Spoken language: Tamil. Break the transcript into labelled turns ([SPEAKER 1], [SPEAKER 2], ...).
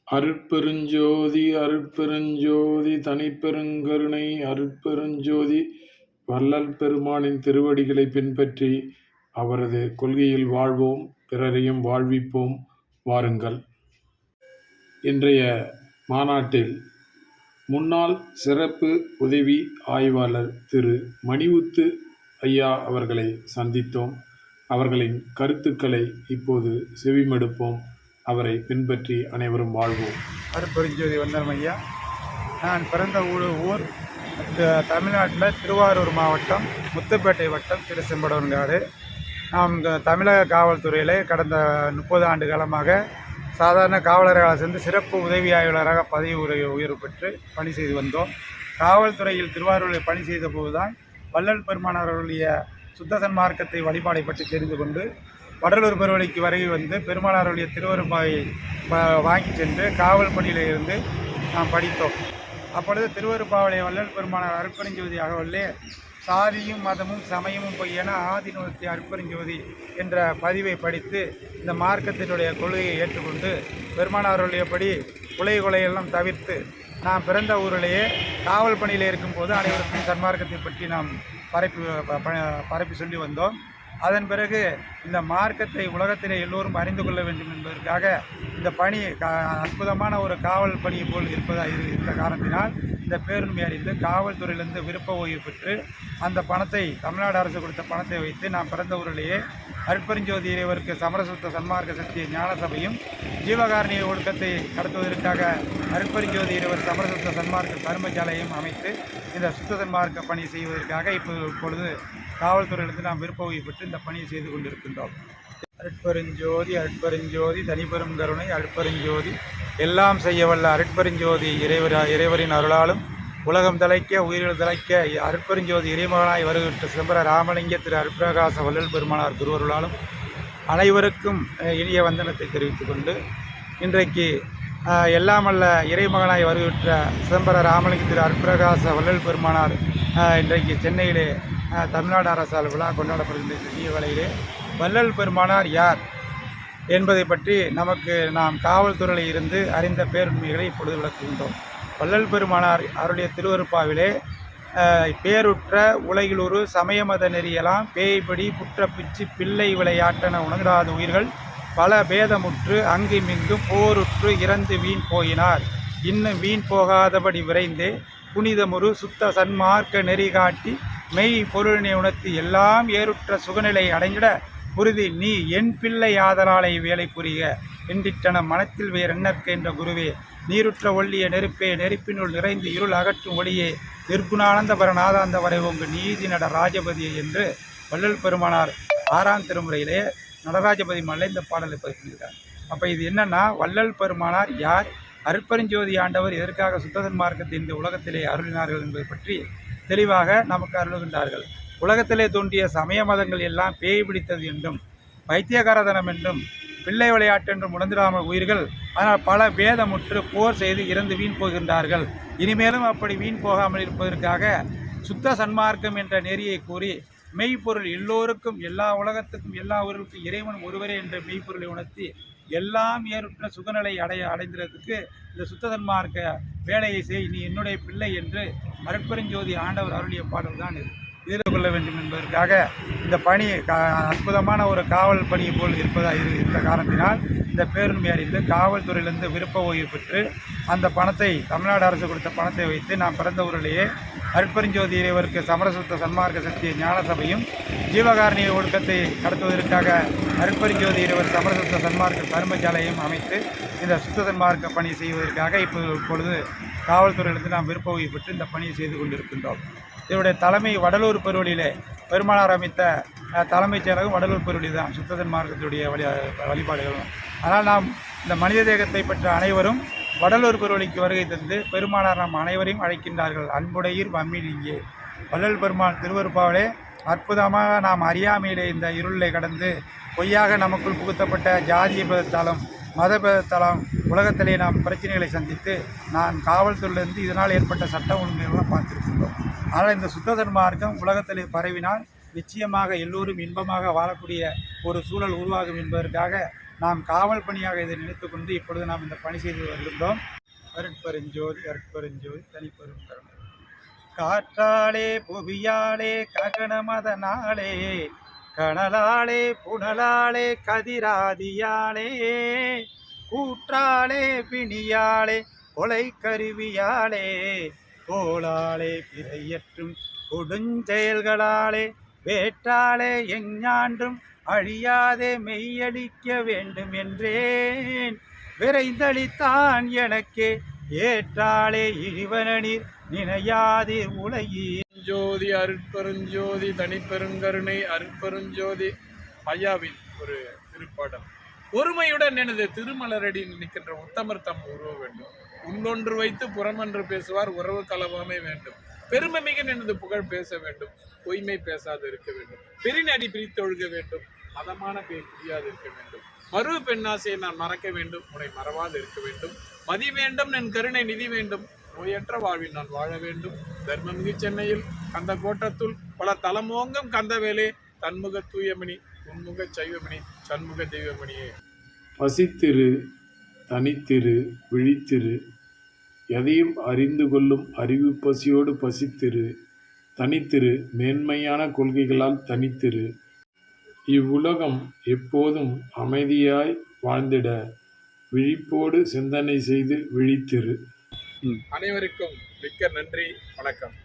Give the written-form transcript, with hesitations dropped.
[SPEAKER 1] அருட்பெருஞ்சோதி அருட்பெருஞ்சோதி தனிப்பெருங்கருணை அருட்பெருஞ்சோதி வள்ளல் பெருமானின் திருவடிகளை பின்பற்றி அவரது கொள்கையில் வாழ்வோம், பிறரையும் வாழ்விப்போம். வாருங்கள். இன்றைய மாநாட்டில் முன்னாள் சிறப்பு உதவி ஆய்வாளர் திரு மணிமுத்து ஐயா அவர்களை சந்தித்தோம். அவர்களின் கருத்துக்களை இப்போது செவிமடுப்போம். அவரை பின்பற்றி அனைவரும் வாழ்வோம்.
[SPEAKER 2] அருட்பெருஞ்சோதி வந்தனம் ஐயா. நான் பிறந்த ஊர் தமிழ்நாட்டில் திருவாரூர் மாவட்டம் முத்துப்பேட்டை வட்டம் திருச்செம்படவன்காடு. நாம் தமிழக காவல்துறையில் கடந்த 30 ஆண்டு காலமாக சாதாரண காவலர்களாக சேர்ந்து சிறப்பு உதவி ஆய்வாளராக பதவி உயர்வு பெற்று பணி செய்து வந்தோம். காவல்துறையில் திருவாரூரில் பணி செய்த போதுதான் வள்ளல் பெருமானாருடைய சுத்த சன்மார்க்கத்தை வழிபாடை பற்றி தெரிந்து கொண்டு வடலூர் பெருவழிக்கு வருகை வந்து பெருமானாருடைய திருவருப்பாயை வாங்கி சென்று காவல் பணியில் இருந்து நாம் படித்தோம். அப்பொழுது திருவருப்பாவளை வள்ளல் பெருமானார் அருட்பெருஞ்சோதி அகவல்லே சாதியும் மதமும் சமயமும் பொய்யென ஆதிநூத்தி அருட்பெருஞ்சோதி என்ற பதிவை படித்து இந்த மார்க்கத்தினுடைய கொள்கையை ஏற்றுக்கொண்டு பெருமானாருடையபடி கொலையெல்லாம் தவிர்த்து நாம் பிறந்த ஊரிலேயே காவல் பணியில் இருக்கும்போது அனைவருக்கும் சன்மார்க்கத்தை பற்றி நாம் பரப்பி சொல்லி வந்தோம். அதன் பிறகு இந்த மார்க்கத்தை உலகத்திலே எல்லோரும் அறிந்து கொள்ள வேண்டும் என்பதற்காக இந்த பணி அற்புதமான ஒரு காவல் பணியை போல் இருந்த காரணத்தினால் இந்த பேருண்மை அறிந்து காவல்துறையிலிருந்து விருப்ப ஓய்வு பெற்று அந்த பணத்தை தமிழ்நாடு அரசு கொடுத்த பணத்தை வைத்து நாம் பிறந்த ஊரிலேயே அருட்பெருஞ்சோதி இறைவருக்கு சமரசுத்த சன்மார்க்க சக்தி ஞான சபையும் ஜீவகாரணிய ஒழுக்கத்தை நடத்துவதற்காக அருட்பெருஞ்சோதி இறைவர் சமரசுத்த சன்மார்க்க தர்மசாலையும் அமைத்து இந்த சுத்த சன்மார்க்க பணி செய்வதற்காக இப்பொழுது காவல்துறையிலிருந்து நாம் விருப்ப ஓய்வு பெற்று இந்த பணியை செய்து கொண்டிருக்கின்றோம். அருட்பெருஞ்சோதி அருட்பெருஞ்சோதி தனிப்பெரும் கருணை அருட்பெருஞ்சோதி எல்லாம் செய்ய வல்ல அருட்பெருஞ்சோதி இறைவரின் அருளாலும் உலகம் தலைக்க உயிர்கள் தலைக்க அருட்பெருஞ்சோதி இறைமகனாய் வருகின்ற சிதம்பர ராமலிங்க திரு அருட்பிரகாச வள்ளல் பெருமானார் திருவருளாலும் அனைவருக்கும் இனிய வந்தனத்தை தெரிவித்துக் கொண்டு இன்றைக்கு எல்லாமல்ல இறைமகனாய் வருகின்ற சிதம்பர ராமலிங்க திரு அருட்பிரகாச வள்ளல் பெருமானார் இன்றைக்கு சென்னையிலே தமிழ்நாடு அரசால் விழா கொண்டாடப்படுகின்ற இனிய வேளையிலே வள்ளல் பெருமானார் யார் என்பதை பற்றி நாம் காவல்துறையில் இருந்து அறிந்த பேருண்மைகளை இப்பொழுது விளக்குகின்றோம். வள்ளல் பெருமானார் அவருடைய திருவருப்பாவிலே பேருற்ற உலகிலொரு சமய மத நெறியெல்லாம் பேய்படி புற்ற பிச்சு பிள்ளை விளையாட்டென உணராத உயிர்கள் பல பேதமுற்று அங்குமிங்கும் போருற்று இறந்து வீண் போயினார். இன்னும் வீண் போகாதபடி விரைந்தே புனிதமுறு சுத்த சன்மார்க்க நெறி காட்டி மெய் பொருளினை உணர்த்தி எல்லாம் ஏறுற்ற சுகநிலை அடைந்திட குருதி நீ என் பிள்ளை ஆதலாலை வேலை புரிய என்றிட்டன மனத்தில் வேறென்னற்க என்ற குருவே நீருற்ற ஒள்ளிய நெருப்பே நெருப்பினுள் நிறைந்து இருள் அகற்றும் ஒளியே நிர்குணானந்த பரநாதாந்த வரை உங்கு நீதி நட ராஜபதியை என்று வள்ளல் பெருமானார் 6ஆம் திருமுறையிலே நடராஜபதி மலை இந்த பாடலை பதிப்பிருக்கிறார். அப்போ இது என்னன்னா, வள்ளல் பெருமானார் யார், அருட்பெருஞ்சோதி ஆண்டவர் எதற்காக சுத்தசன் மார்க்கத்தை இந்த உலகத்திலே அருளினார்கள் என்பதை பற்றி தெளிவாக நமக்கு அருளுகின்றார்கள். உலகத்திலே தோன்றிய சமய மதங்கள் எல்லாம் பேய் பிடித்தது என்றும் பைத்தியகாரதனம் என்றும் பிள்ளை விளையாட்டு என்றும் உணர்ந்திடாமல் உயிர்கள் ஆனால் பல பேதமுற்று போர் செய்து இறந்து வீண் போகின்றார்கள். இனிமேலும் அப்படி வீண் போகாமல் இருப்பதற்காக சுத்த சன்மார்க்கம் என்ற நெறியை கூறி மெய்ப்பொருள் எல்லோருக்கும் எல்லா உலகத்துக்கும் எல்லா உயிர்களுக்கும் இறைவன் ஒருவரே என்ற மெய்ப்பொருளை உணர்த்தி எல்லாம் ஏறுற்ற சுகநிலை அடைந்ததற்கு இந்த சுத்த சன்மார்க்க வேலையை செய், நீ என்னுடைய பிள்ளை என்று அருட்பெருஞ்சோதி ஆண்டவர் அருளிய பாடல் தான் இது. எதிர்த்து கொள்ள வேண்டும் என்பதற்காக இந்த பணி அற்புதமான ஒரு காவல் பணியை போல் இருந்த காரணத்தினால் இந்த பேருண்மை அறிந்து காவல்துறையிலிருந்து விருப்ப ஓய்வு பெற்று அந்த பணத்தை தமிழ்நாடு அரசு கொடுத்த பணத்தை வைத்து நாம் பிறந்த ஊரிலேயே அருட்பெருஞ்சோதி இறைவருக்கு சமரசுத்த சன்மார்க்க சக்தி ஞான சபையும் ஜீவகாரணிய ஒழுக்கத்தை நடத்துவதற்காக அருட்பெருஞ்சோதி இறைவர் சமரசுத்த சன்மார்க்க தர்மசாலையும் அமைத்து இந்த சுத்த சன்மார்க்க பணி செய்வதற்காக இப்பொழுது காவல்துறையிலிருந்து நாம் விருப்ப ஓய்வு பெற்று இந்த பணியை செய்து கொண்டிருக்கின்றோம். இதனுடைய தலைமை வடலூர் பெருவழியிலே பெருமானார் அமைத்த தலைமைச் செயலகம் வடலூர் பெருவழி தான் சுத்தசன் மார்க்கத்தினுடைய வழிபாடுகளும். ஆனால் நாம் இந்த மனித தேகத்தை பெற்ற அனைவரும் வடலூர் பெருவழிக்கு வருகை தந்து பெருமானார் நாம் அனைவரையும் அழைக்கின்றார்கள். அன்புடையீர் வம்மில் இங்கே வள்ளல் பெருமான் திருவருப்பாவிலே அற்புதமாக நாம் அறியாமையிலே இந்த இருளை கடந்து பொய்யாக நமக்குள் புகுத்தப்பட்ட ஜாதிய பேதத்தாலும் மதபேதத்தாலும் உலகத்திலே நாம் பிரச்சனைகளை சந்தித்து நான் காவல்துறையிலிருந்து இதனால் ஏற்பட்ட சட்ட ஒழுங்குகளெல்லாம் பார்த்துருக்கின்றோம். ஆனால் இந்த சுத்த சன்மார்க்கம் உலகத்திலே பரவினால் நிச்சயமாக எல்லோரும் இன்பமாக வாழக்கூடிய ஒரு சூழல் உருவாகும் என்பதற்காக நாம் காவல் பணியாக இதை நினைத்து கொண்டு இப்பொழுது நாம் இந்த பணி செய்து வருகின்றோம். அருட்பெருஞ்சோதி அருட்பெருஞ்சோதி தனிப்பெரும் கருணை. காற்றாலே புவியாலே ககனமதனாலே கனலாலே புனலாலே கதிராதியாலே கூற்றாலே பிணியாலே கொலை கருவியாலே கோளாலே பிறையற்றும் கொடுஞ்செயல்களாலே வேற்றாலே எஞ்ஞான்றும் அழியாதே மெய்யடிக்க வேண்டும் என்றேன் விரைந்தளித்தான் எனக்கே ஏற்றாலே இழிவனீர் நினையாதீர் உலகீர்.
[SPEAKER 1] ஜோதி அருட்பெருஞ்சோதி தனிப்பெருங்கருணை அருட்பெருஞ்சோதி ஐயாவின் ஒரு திருப்பாடல். ஒருமையுடன் எனது திருமலரடி நிற்கின்ற உத்தமர் தம் உருவ வேண்டும். உள்ளொன்று வைத்து புறமன்று பேசுவார் உறவு கலவாமை வேண்டும். பெருமை மிக எனது புகழ் பேச வேண்டும். பொய்மை பேசாது இருக்க வேண்டும். பெரிநடி பிரித்தொழுக வேண்டும். மதமான பேர் புரியாது இருக்க வேண்டும். மறு பெண்ணாசையை நான் மறக்க வேண்டும். உன்னை மறவாது இருக்க வேண்டும். மதி வேண்டும் என் கருணை நிதி வேண்டும். நோயற்ற வாழ்வில் நான் வாழ வேண்டும். தர்மமிகு சென்னையில் கந்த கோட்டத்துள் பல தலமோங்கம் கந்தவேலே தன்முக தூயமணி உன்முக சைவமணி சண்முக தெய்வமணியே. பசித்திரு தனித்திரு விழித்திரு எதையும் அறிந்து கொள்ளும் அறிவு பசியோடு பசித்திரு தனித்திரு மேன்மையான கொள்கைகளால் தனித்திரு. இவ்வுலகம் எப்போதும் அமைதியாய் வாழ்ந்திட விழிப்போடு சிந்தனை செய்து விழித்திரு. அனைவருக்கும் மிக்க நன்றி. வணக்கம்.